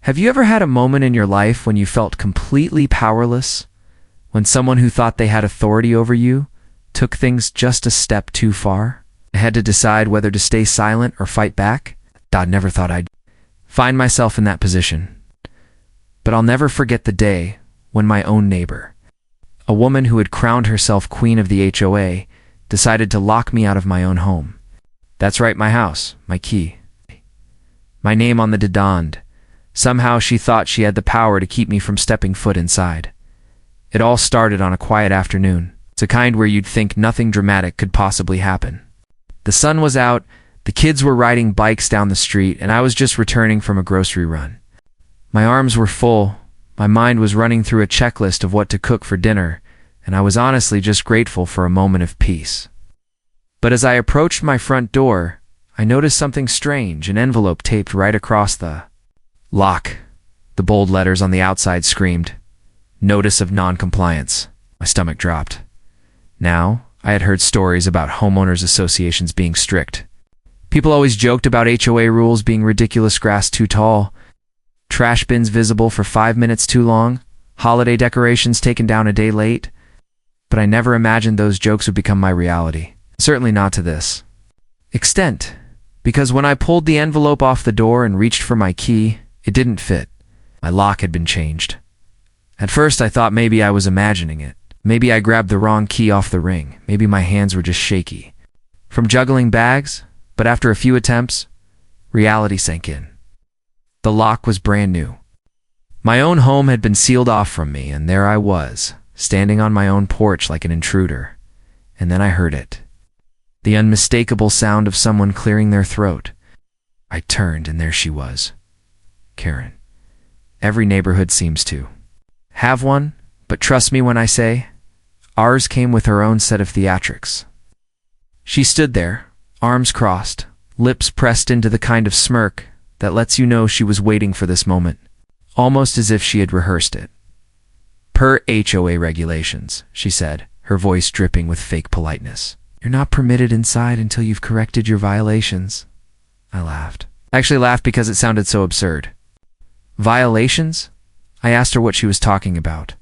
Have you ever had a moment in your life when you felt completely powerless? When someone who thought they had authority over you took things just a step too far? I had to decide whether to stay silent or fight back? I never thought I'd find myself in that position. But I'll never forget the day when my own neighbor, a woman who had crowned herself queen of the HOA, decided to lock me out of my own home. That's right, my house, my key, my name on the didond. Somehow she thought she had the power to keep me from stepping foot inside. It all started on a quiet afternoon. It's a kind where you'd think nothing dramatic could possibly happen. The sun was out, the kids were riding bikes down the street, and I was just returning from a grocery run. My arms were full, my mind was running through a checklist of what to cook for dinner, and I was honestly just grateful for a moment of peace. But as I approached my front door, I noticed something strange, an envelope taped right across the lock. The bold letters on the outside screamed, "Notice of non-compliance." My stomach dropped. Now, I had heard stories about homeowners associations being strict. People always joked about HOA rules being ridiculous: grass too tall, trash bins visible for 5 minutes too long, holiday decorations taken down a day late. But I never imagined those jokes would become my reality. Certainly not to this extent, because when I pulled the envelope off the door and reached for my key, it didn't fit. My lock had been changed. At first I thought maybe I was imagining it. Maybe I grabbed the wrong key off the ring. Maybe my hands were just shaky from juggling bags. But after a few attempts, reality sank in. The lock was brand new. My own home had been sealed off from me, and there I was, standing on my own porch like an intruder. And then I heard it. The unmistakable sound of someone clearing their throat. I turned, and there she was. Karen. Every neighborhood seems to have one, but trust me when I say, ours came with her own set of theatrics. She stood there, arms crossed, lips pressed into the kind of smirk that lets you know she was waiting for this moment, almost as if she had rehearsed it. "Per HOA regulations," she said, her voice dripping with fake politeness. "You're not permitted inside until you've corrected your violations." I laughed. I actually laughed because it sounded so absurd. Violations? I asked her what she was talking about.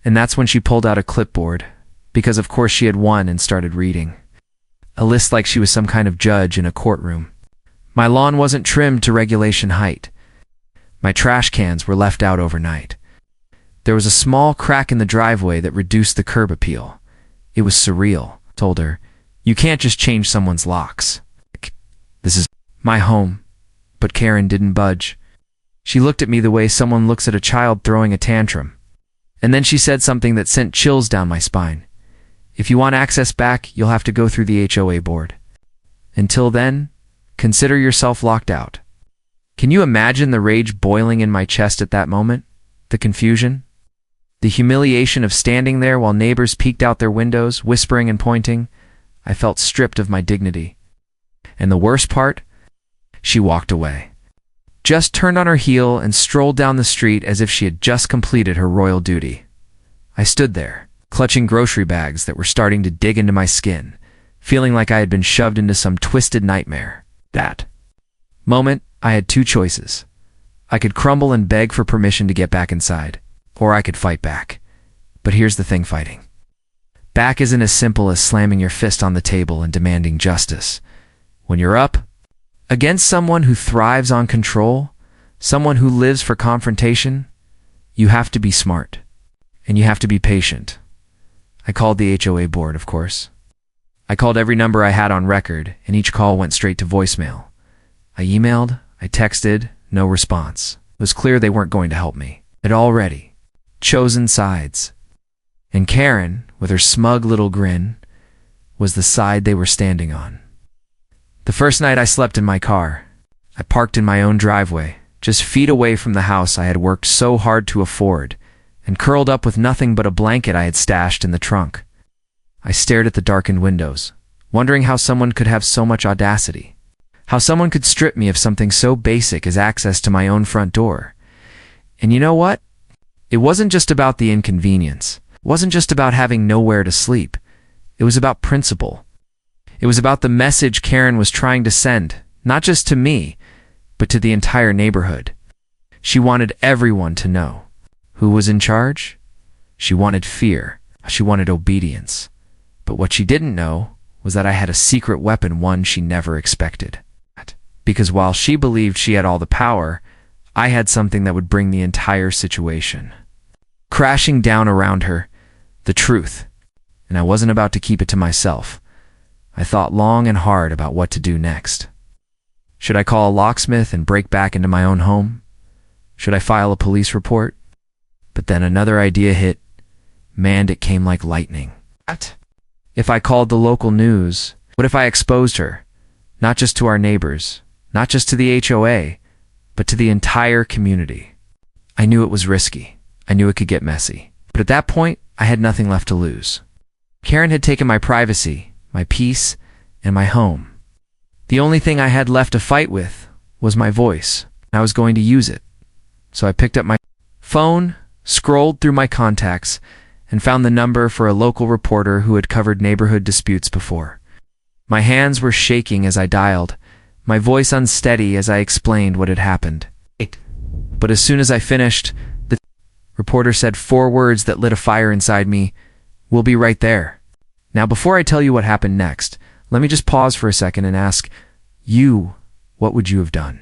And that's when she pulled out a clipboard, because of course she had won, and started reading. A list like she was some kind of judge in a courtroom. My lawn wasn't trimmed to regulation height. My trash cans were left out overnight. There was a small crack in the driveway that reduced the curb appeal. It was surreal. I told her, "You can't just change someone's locks. This is my home." But Karen didn't budge. She looked at me the way someone looks at a child throwing a tantrum. And then she said something that sent chills down my spine. "If you want access back, you'll have to go through the HOA board. Until then, consider yourself locked out." Can you imagine the rage boiling in my chest at that moment? The confusion? The humiliation of standing there while neighbors peeked out their windows, whispering and pointing. I felt stripped of my dignity. And the worst part? She walked away. Just turned on her heel and strolled down the street as if she had just completed her royal duty. I stood there, clutching grocery bags that were starting to dig into my skin, feeling like I had been shoved into some twisted nightmare. That moment, I had two choices. I could crumble and beg for permission to get back inside, or I could fight back. But here's the thing: fighting back isn't as simple as slamming your fist on the table and demanding justice. When you're up against someone who thrives on control, someone who lives for confrontation, you have to be smart, and you have to be patient. I called the HOA board, of course. I called every number I had on record, and each call went straight to voicemail. I emailed, I texted, no response. It was clear they weren't going to help me. I'd already chosen sides. And Karen, with her smug little grin, was the side they were standing on. The first night I slept in my car. I parked in my own driveway, just feet away from the house I had worked so hard to afford, and curled up with nothing but a blanket I had stashed in the trunk. I stared at the darkened windows, wondering how someone could have so much audacity. How someone could strip me of something so basic as access to my own front door. And you know what? It wasn't just about the inconvenience. It wasn't just about having nowhere to sleep. It was about principle. It was about the message Karen was trying to send, not just to me, but to the entire neighborhood. She wanted everyone to know. Who was in charge? She wanted fear. She wanted obedience. But what she didn't know was that I had a secret weapon, one she never expected. Because while she believed she had all the power, I had something that would bring the entire situation crashing down around her, the truth. And I wasn't about to keep it to myself. I thought long and hard about what to do next. Should I call a locksmith and break back into my own home? Should I file a police report? But then another idea hit. Man, it came like lightning. What? If I called the local news, what if I exposed her? Not just to our neighbors, not just to the HOA, but to the entire community. I knew it was risky. I knew it could get messy. But at that point, I had nothing left to lose. Karen had taken my privacy, my peace, and my home. The only thing I had left to fight with was my voice. I was going to use it. So I picked up my phone, scrolled through my contacts, and found the number for a local reporter who had covered neighborhood disputes before. My hands were shaking as I dialed, my voice unsteady as I explained what had happened. But as soon as I finished, the reporter said 4 words that lit a fire inside me. "We'll be right there." Now, before I tell you what happened next, let me just pause for a second and ask you, what would you have done?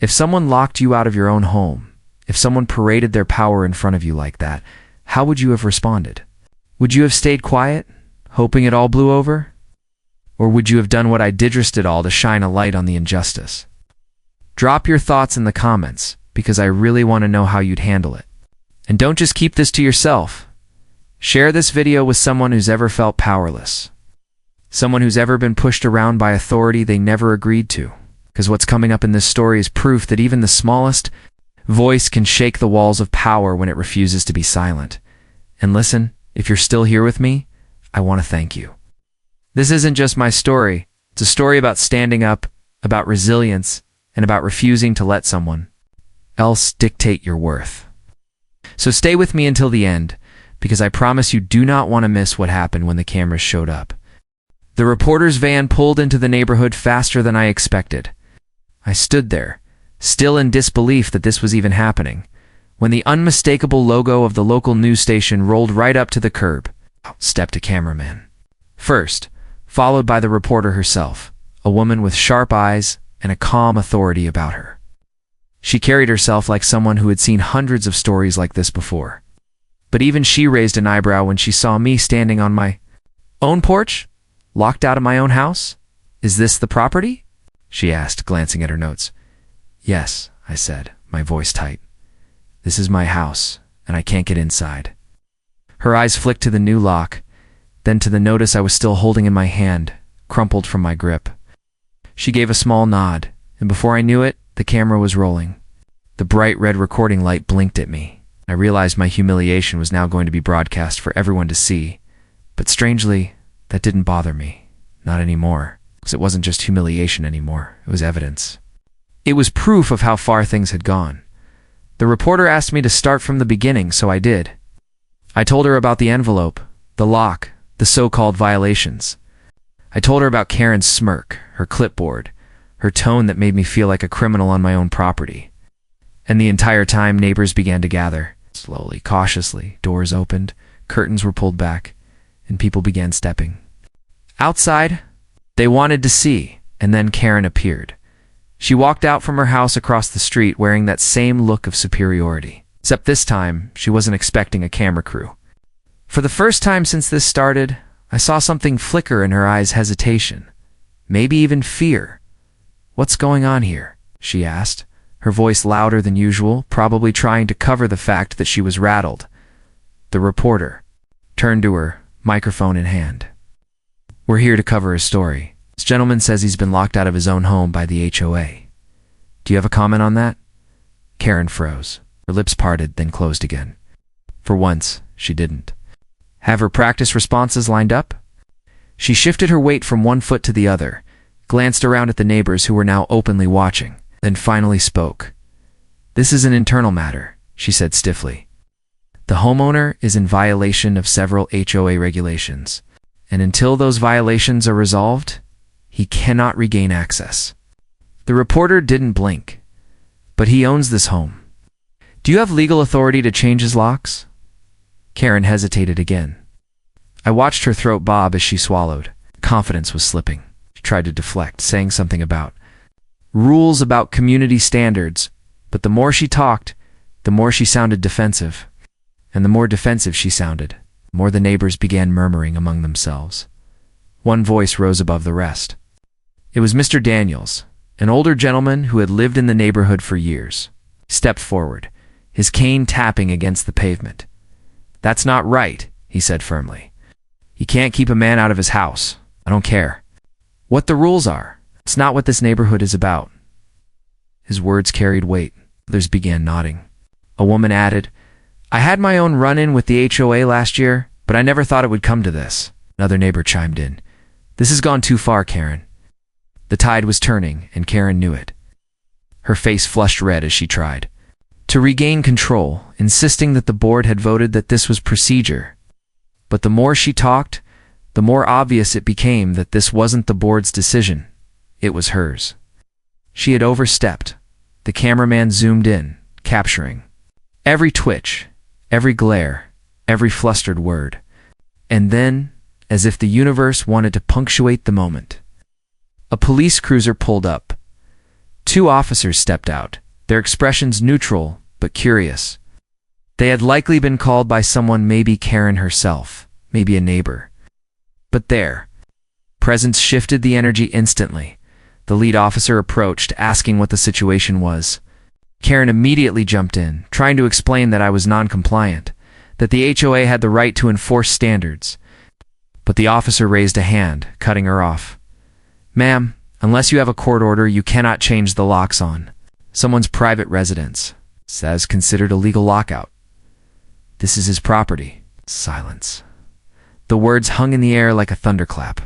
If someone locked you out of your own home, if someone paraded their power in front of you like that, how would you have responded? Would you have stayed quiet, hoping it all blew over? Or would you have done what I did all to shine a light on the injustice? Drop your thoughts in the comments, because I really want to know how you'd handle it. And don't just keep this to yourself. Share this video with someone who's ever felt powerless. Someone who's ever been pushed around by authority they never agreed to. Because what's coming up in this story is proof that even the smallest voice can shake the walls of power when it refuses to be silent. And listen, if you're still here with me, I want to thank you. This isn't just my story. It's a story about standing up, about resilience, and about refusing to let someone else dictate your worth. So stay with me until the end, because I promise you do not want to miss what happened when the cameras showed up. The reporter's van pulled into the neighborhood faster than I expected. I stood there, still in disbelief that this was even happening, when the unmistakable logo of the local news station rolled right up to the curb. Out stepped a cameraman. First, followed by the reporter herself, a woman with sharp eyes and a calm authority about her. She carried herself like someone who had seen hundreds of stories like this before. But even she raised an eyebrow when she saw me standing on my own porch, locked out of my own house. "Is this the property?" she asked, glancing at her notes. "Yes," I said, my voice tight. "This is my house, and I can't get inside." Her eyes flicked to the new lock, then to the notice I was still holding in my hand, crumpled from my grip. She gave a small nod, and before I knew it, the camera was rolling. The bright red recording light blinked at me. I realized my humiliation was now going to be broadcast for everyone to see. But strangely, that didn't bother me. Not anymore. Because it wasn't just humiliation anymore. It was evidence. It was proof of how far things had gone. The reporter asked me to start from the beginning, so I did. I told her about the envelope, the lock, the so-called violations. I told her about Karen's smirk, her clipboard, her tone that made me feel like a criminal on my own property. And the entire time, neighbors began to gather. Slowly, cautiously, doors opened, curtains were pulled back, and people began stepping. Outside, they wanted to see, and then Karen appeared. She walked out from her house across the street wearing that same look of superiority. Except this time, she wasn't expecting a camera crew. For the first time since this started, I saw something flicker in her eyes, hesitation. Maybe even fear. "What's going on here?" she asked, her voice louder than usual, probably trying to cover the fact that she was rattled. The reporter turned to her, microphone in hand. "We're here to cover a story. This gentleman says he's been locked out of his own home by the HOA. Do you have a comment on that?" Karen froze. Her lips parted, then closed again. For once, she didn't. Have her practice responses lined up? She shifted her weight from one foot to the other, glanced around at the neighbors who were now openly watching, then finally spoke. "This is an internal matter," she said stiffly. "The homeowner is in violation of several HOA regulations, and until those violations are resolved, he cannot regain access." The reporter didn't blink. But he owns this home. Do you have legal authority to change his locks? Karen hesitated again. I watched her throat bob as she swallowed. Confidence was slipping. She tried to deflect, saying something about rules, about community standards, but the more she talked, the more she sounded defensive. And the more defensive she sounded, the more the neighbors began murmuring among themselves. One voice rose above the rest. It was Mr. Daniels, an older gentleman who had lived in the neighborhood for years. He stepped forward, his cane tapping against the pavement. "That's not right," he said firmly. "You can't keep a man out of his house. I don't care what the rules are. It's not what this neighborhood is about." His words carried weight. Others began nodding. A woman added, "I had my own run-in with the HOA last year, but I never thought it would come to this." Another neighbor chimed in. "This has gone too far, Karen." The tide was turning, and Karen knew it. Her face flushed red as she tried to regain control, insisting that the board had voted that this was procedure. But the more she talked, the more obvious it became that this wasn't the board's decision. It was hers. She had overstepped. The cameraman zoomed in, capturing every twitch, every glare, every flustered word. And then, as if the universe wanted to punctuate the moment, a police cruiser pulled up. Two officers stepped out, their expressions neutral but curious. They had likely been called by someone, maybe Karen herself, maybe a neighbor. But their presence shifted the energy instantly. The lead officer approached, asking what the situation was. Karen immediately jumped in, trying to explain that I was non-compliant, that the HOA had the right to enforce standards. But the officer raised a hand, cutting her off. "Ma'am, unless you have a court order, you cannot change the locks on someone's private residence. That's considered a legal lockout. This is his property." Silence. The words hung in the air like a thunderclap.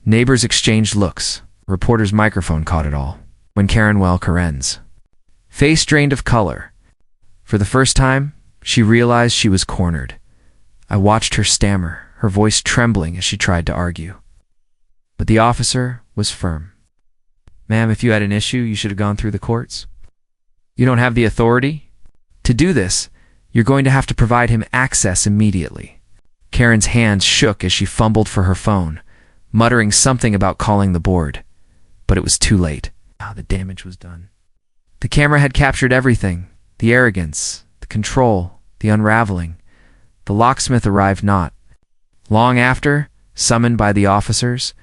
Neighbors exchanged looks. A reporter's microphone caught it all. When Karen's face drained of color. For the first time, she realized she was cornered. I watched her stammer, her voice trembling as she tried to argue. But the officer was firm. "Ma'am, if you had an issue, you should have gone through the courts. You don't have the authority. To do this, you're going to have to provide him access immediately." Karen's hands shook as she fumbled for her phone, muttering something about calling the board. But it was too late. The damage was done. The camera had captured everything: the arrogance, the control, the unraveling. The locksmith arrived not long after, summoned by the officers.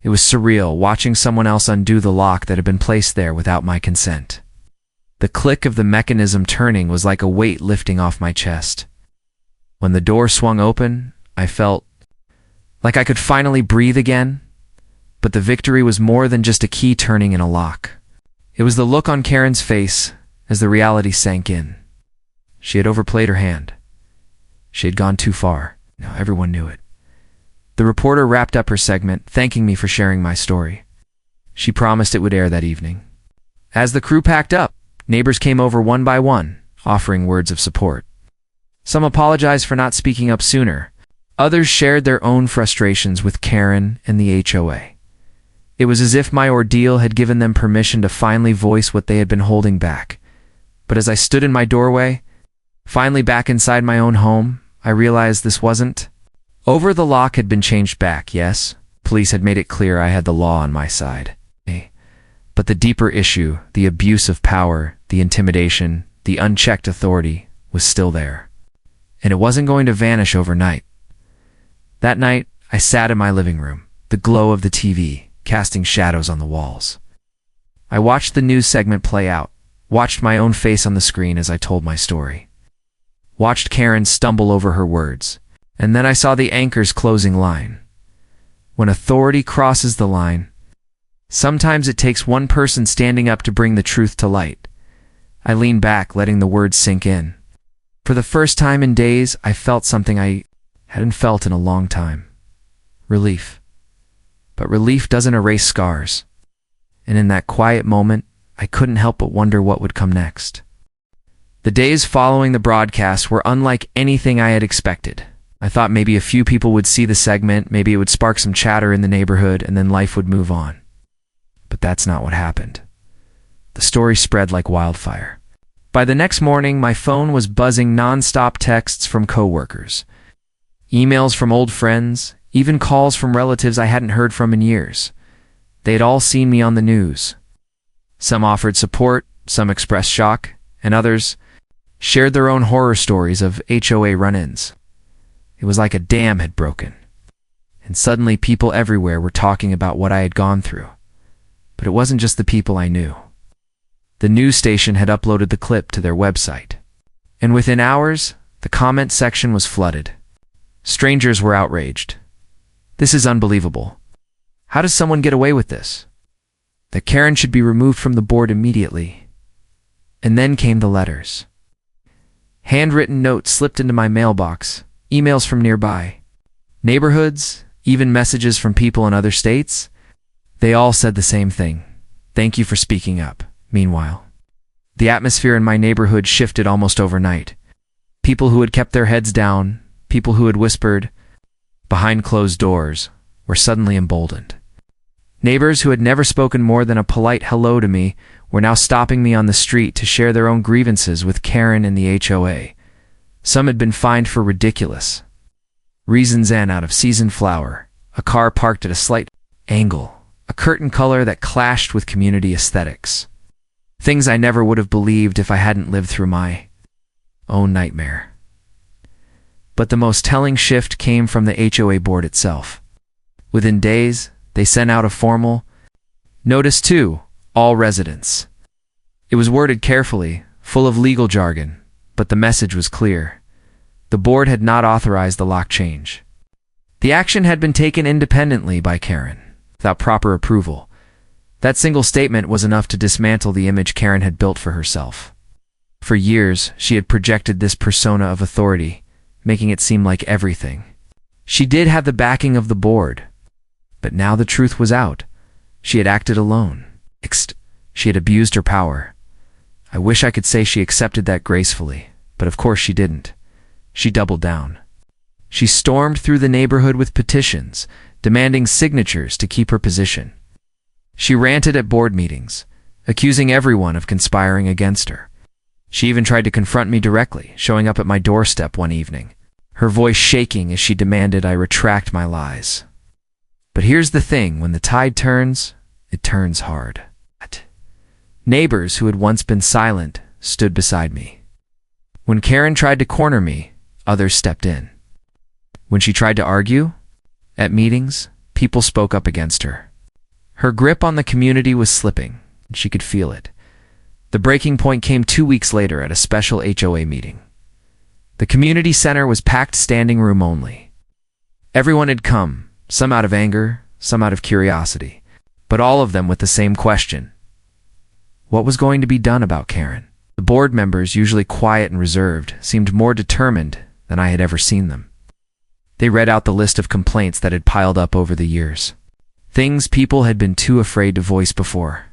It was surreal watching someone else undo the lock that had been placed there without my consent. The click of the mechanism turning was like a weight lifting off my chest. When the door swung open, I felt like I could finally breathe again. But the victory was more than just a key turning in a lock. It was the look on Karen's face as the reality sank in. She had overplayed her hand. She had gone too far. Now everyone knew it. The reporter wrapped up her segment, thanking me for sharing my story. She promised it would air that evening. As the crew packed up, neighbors came over one by one, offering words of support. Some apologized for not speaking up sooner. Others shared their own frustrations with Karen and the HOA. It was as if my ordeal had given them permission to finally voice what they had been holding back. But as I stood in my doorway, finally back inside my own home, I realized this wasn't over. The lock had been changed back, yes. Police had made it clear I had the law on my side. But the deeper issue, the abuse of power, the intimidation, the unchecked authority, was still there. And it wasn't going to vanish overnight. That night, I sat in my living room, the glow of the TV casting shadows on the walls. I watched the news segment play out, watched my own face on the screen as I told my story, watched Karen stumble over her words, and then I saw the anchor's closing line. When authority crosses the line, sometimes it takes one person standing up to bring the truth to light. I leaned back, letting the words sink in. For the first time in days, I felt something I hadn't felt in a long time. Relief. But relief doesn't erase scars. And in that quiet moment, I couldn't help but wonder what would come next. The days following the broadcast were unlike anything I had expected. I thought maybe a few people would see the segment, maybe it would spark some chatter in the neighborhood, and then life would move on. But that's not what happened. The story spread like wildfire. By the next morning, my phone was buzzing non-stop texts from coworkers, emails from old friends, even calls from relatives I hadn't heard from in years. They had all seen me on the news. Some offered support, some expressed shock, and others shared their own horror stories of HOA run-ins. It was like a dam had broken, and suddenly people everywhere were talking about what I had gone through. But it wasn't just the people I knew. The news station had uploaded the clip to their website, and within hours, the comment section was flooded. Strangers were outraged. "This is unbelievable. How does someone get away with this?" That Karen should be removed from the board immediately. And then came the letters. Handwritten notes slipped into my mailbox, emails from nearby neighborhoods, even messages from people in other states. They all said the same thing. "Thank you for speaking up." Meanwhile, the atmosphere in my neighborhood shifted almost overnight. People who had kept their heads down, people who had whispered behind closed doors, were suddenly emboldened. Neighbors who had never spoken more than a polite hello to me were now stopping me on the street to share their own grievances with Karen and the HOA. Some had been fined for ridiculous reasons, and out of season flower, a car parked at a slight angle, a curtain color that clashed with community aesthetics. Things I never would have believed if I hadn't lived through my own nightmare. But the most telling shift came from the HOA board itself. Within days, they sent out a formal notice to all residents. It was worded carefully, full of legal jargon, but the message was clear. The board had not authorized the lock change. The action had been taken independently by Karen, without proper approval. That single statement was enough to dismantle the image Karen had built for herself. For years, she had projected this persona of authority, making it seem like everything. She did have the backing of the board, but now the truth was out. She had acted alone. She had abused her power. I wish I could say she accepted that gracefully, but of course she didn't. She doubled down. She stormed through the neighborhood with petitions, demanding signatures to keep her position. She ranted at board meetings, accusing everyone of conspiring against her. She even tried to confront me directly, showing up at my doorstep one evening, her voice shaking as she demanded I retract my lies. But here's the thing, when the tide turns, it turns hard. Neighbors who had once been silent stood beside me. When Karen tried to corner me, others stepped in. When she tried to argue, at meetings, people spoke up against her. Her grip on the community was slipping, and she could feel it. The breaking point came 2 weeks later at a special HOA meeting. The community center was packed, standing room only. Everyone had come, some out of anger, some out of curiosity, but all of them with the same question. What was going to be done about Karen? The board members, usually quiet and reserved, seemed more determined than I had ever seen them. They read out the list of complaints that had piled up over the years. Things people had been too afraid to voice before.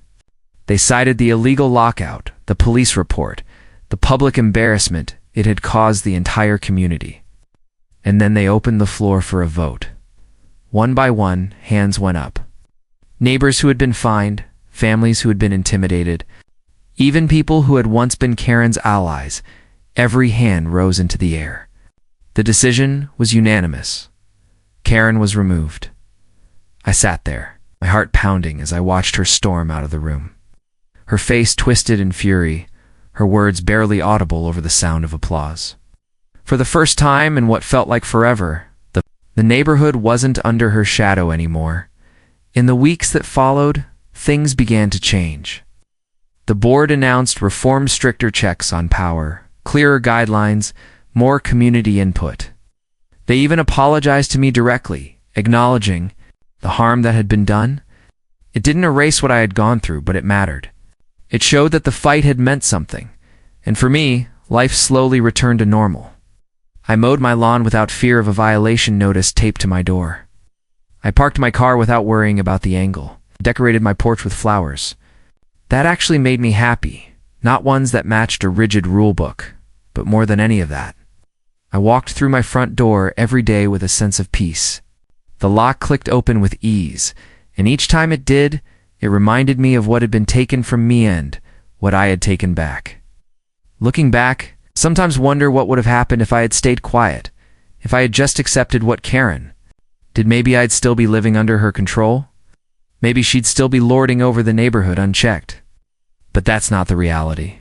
They cited the illegal lockout, the police report, the public embarrassment it had caused the entire community. And then they opened the floor for a vote. One by one, hands went up. Neighbors who had been fined, families who had been intimidated, even people who had once been Karen's allies, every hand rose into the air. The decision was unanimous. Karen was removed. I sat there, my heart pounding as I watched her storm out of the room. Her face twisted in fury, her words barely audible over the sound of applause. For the first time in what felt like forever, the neighborhood wasn't under her shadow anymore. In the weeks that followed, things began to change. The board announced reformed, stricter checks on power, clearer guidelines, more community input. They even apologized to me directly, acknowledging the harm that had been done. It didn't erase what I had gone through, but it mattered. It showed that the fight had meant something, and for me, life slowly returned to normal. I mowed my lawn without fear of a violation notice taped to my door. I parked my car without worrying about the angle, decorated my porch with flowers. That actually made me happy, not ones that matched a rigid rule book, but more than any of that. I walked through my front door every day with a sense of peace. The lock clicked open with ease, and each time it did, it reminded me of what had been taken from me and what I had taken back. Looking back, I sometimes wonder what would have happened if I had stayed quiet, if I had just accepted what Karen did. Maybe I'd still be living under her control. Maybe she'd still be lording over the neighborhood unchecked. But that's not the reality.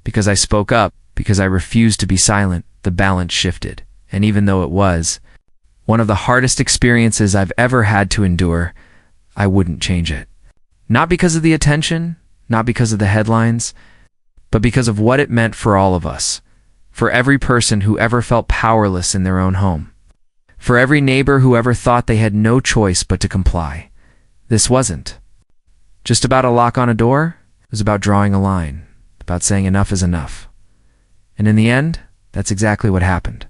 Because I spoke up, because I refused to be silent, the balance shifted. And even though it was one of the hardest experiences I've ever had to endure, I wouldn't change it. Not because of the attention, not because of the headlines, but because of what it meant for all of us, for every person who ever felt powerless in their own home, for every neighbor who ever thought they had no choice but to comply. This wasn't just about a lock on a door. It was about drawing a line, about saying enough is enough. And in the end, that's exactly what happened.